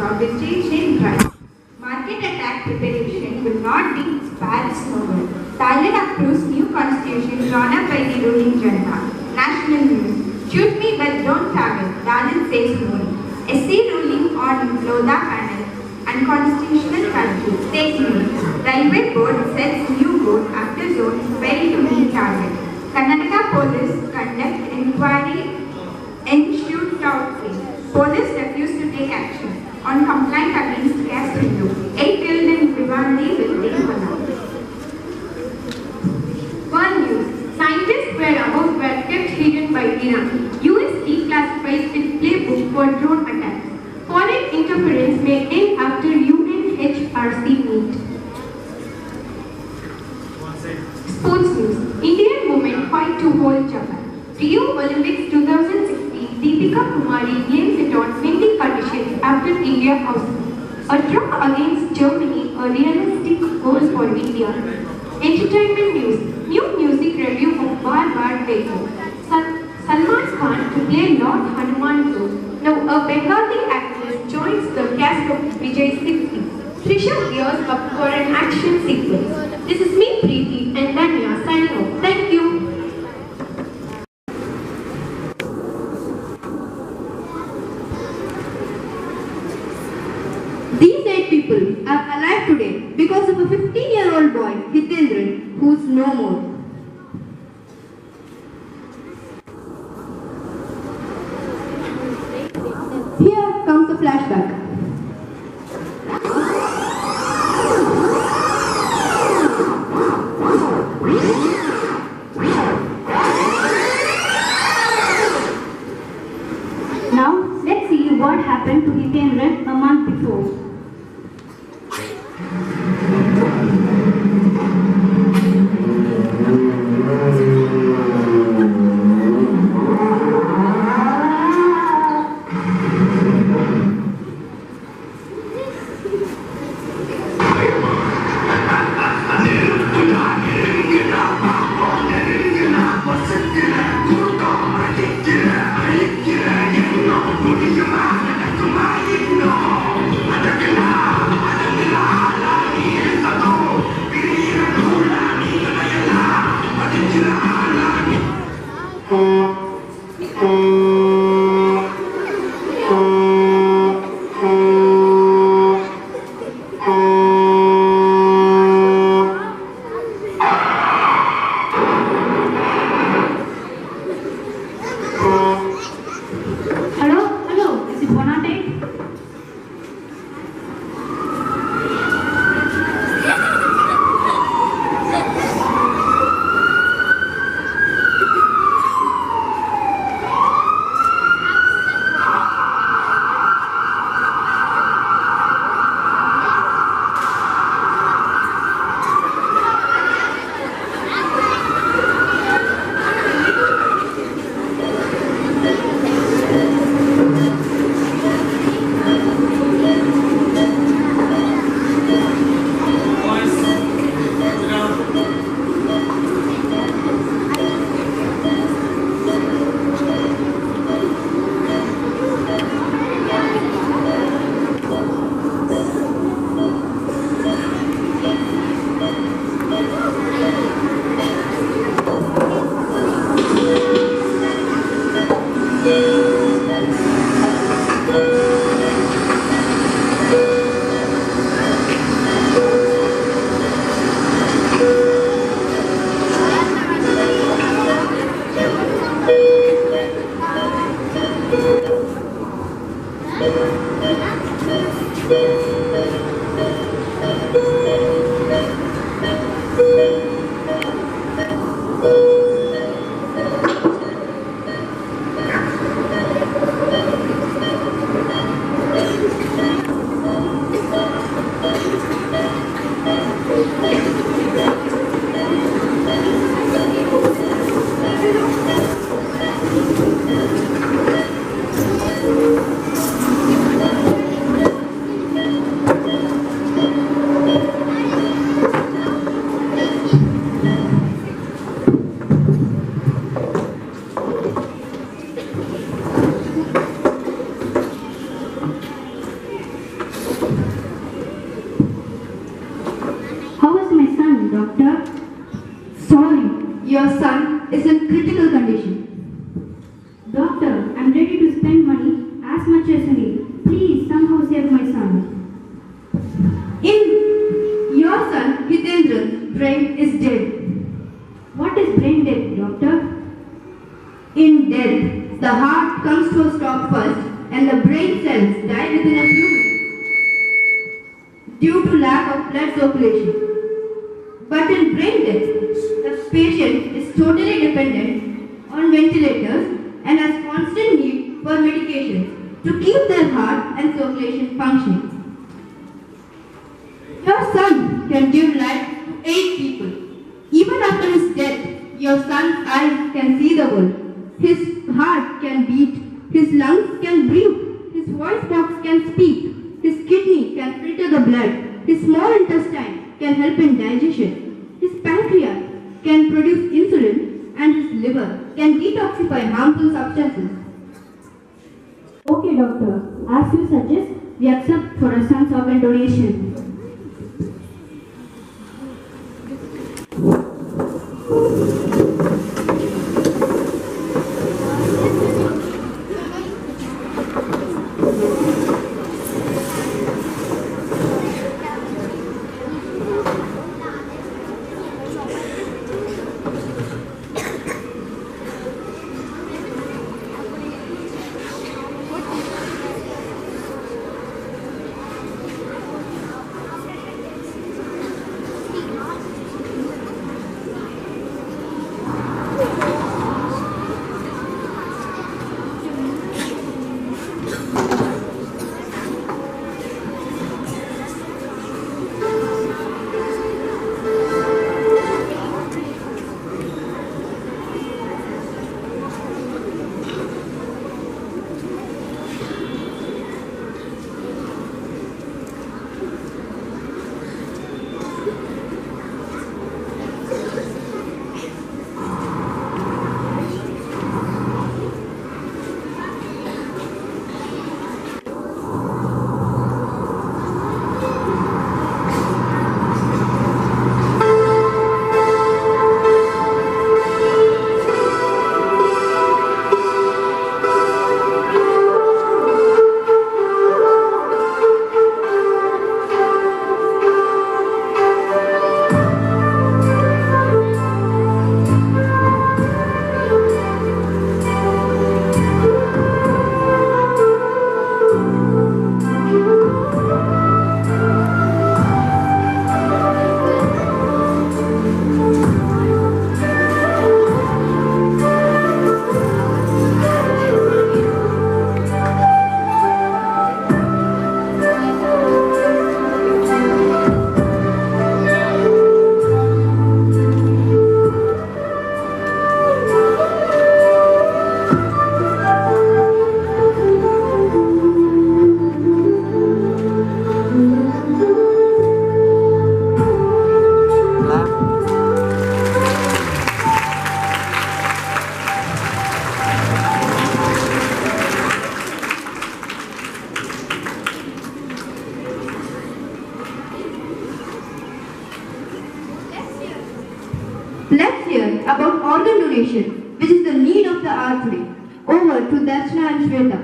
job will change in price. Market attack preparation will not be Paris novel. Thailand approves new constitution drawn up by the ruling junta. National news. Shoot me but don't target. Dalan says no. SC ruling on Lodha panel. Unconstitutional country. Says no. Railway board sets new road after zone failed to meet target. Karnataka police conduct inquiry in shootout case. Police refused to take action on complaint against Caste Hindu. 8 killed in Vivandi with Telangana. World news. Scientists were kept hidden by Iran. US declassifies its playbook for drone attacks. Foreign interference may end after UNHRC meet. Sports news. Indian women fight to hold Japan. Rio Olympics 2016. Deepika Kumari blames it on windy conditions after India housing. A draw against Germany, a realistic goal for India. Entertainment news. New music review of Bar Bar Beko. Salman Khan to play Lord Hanuman 2. Now a Bengali actress joins the cast of Vijay 60. Trisha gears up for an action sequence. This is me, Preeti, and Danya signing off. Thank you. These 8 people are alive today because of a 15-year-old boy, Hitendran, who is no more. Here comes a flashback. Now, let's see what happened to Hitendran a month before. son is in critical condition. Doctor, I'm ready to spend money as much as I need. Please somehow save my son. Your son, Hitendran's brain is dead. What is brain dead, doctor? In death, the heart comes to a stop first and the brain cells die within a few minutes due to lack of blood circulation. But in brain death, the patient is totally dependent on ventilators and has constant need for medications to keep their heart and circulation functioning. Your son can give life to 8 people. Even after his death, your son's eyes can see the world. His heart can beat, his lungs can breathe, his voice box can speak, his kidney can filter the blood, his small intestine can help in digestion, his pancreas can produce insulin, and his liver can detoxify harmful substances. Okay, doctor. As you suggest, we accept for a son's organ donation. Let's hear about organ donation, which is the need of the hour today. Over to Darshana and Shweta.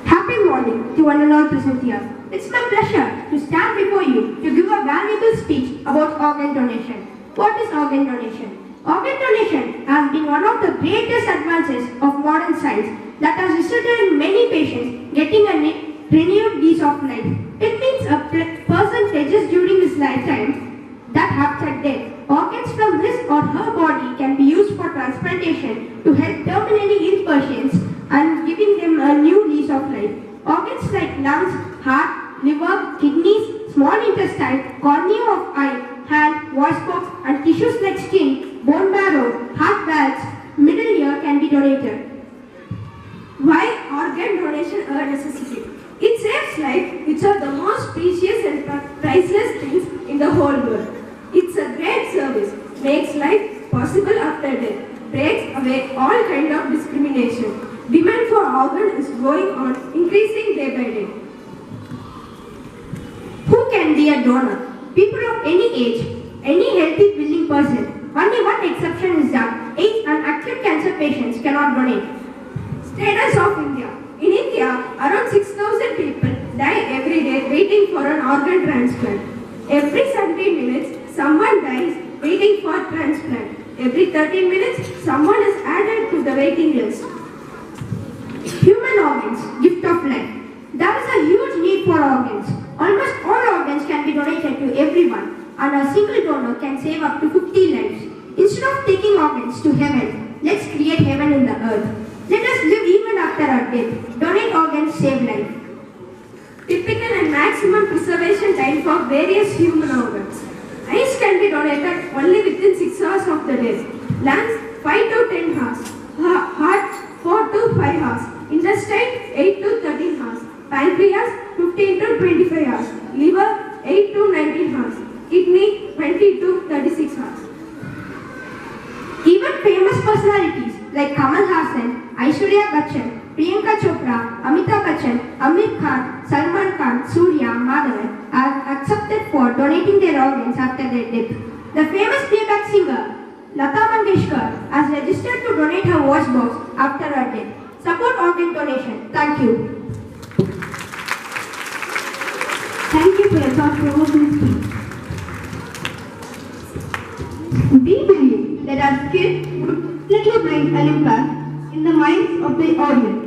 Happy morning to one and all present here. It's my pleasure to stand before you to give a valuable speech about organ donation. What is organ donation? Organ donation has been one of the greatest advances of modern science that has resulted in many patients getting a renewed lease of life. It means a person pledges during his lifetime that after death, organs from his or her body can be used for transplantation to help terminally ill patients and giving them a new lease of life. Organs like lungs, heart, liver, kidneys, small intestine, cornea of eye, hand, voice box, and tissues like skin, bone marrow, heart valves, middle ear can be donated. Why organ donation a necessity? It saves life, which are the most precious and priceless things in the whole world. It's a great service, makes life possible after death, breaks away all kind of discrimination. Demand for organ is going on, increasing day by day. Who can be a donor? People of any age, any healthy willing person. Only one exception is that AIDS and acute cancer patients cannot donate. Status of India. In India, around 6,000 people die every day waiting for an organ transplant. Every 17 minutes, someone dies waiting for transplant. Every 13 minutes, someone is added to the waiting list. Human organs, gift of life. There is a huge need for organs. Almost all organs can be donated to everyone, and a single donor can save up to 50 lives. Instead of taking organs to heaven, let's create heaven in the earth. Let us live even after our death. Donate organs, save life. Typical and maximum preservation time for various human organs. Eyes can be donated only within 6 hours of the death. Lungs 5 to 10 hours. Heart 4 to 5 hours. Intestine 8 to 13 hours. Pancreas 15 to 25 hours. Liver 8 to 19 hours. Kidney 20 to 36 hours. Even famous personalities like Kamal Hassan, Aishwarya Bachchan, Priyanka Chopra, Amitabh Bachchan, Amir Khan, Salman Khan, Surya, Madhavan are accepted for donating their organs after their death. The famous playback singer Lata Mangeshkar has registered to donate her voice box after her death. Support organ donation. Thank you. Thank you for your thought-provoking speech. We believe that our skit would little bring an impact in the minds of the audience.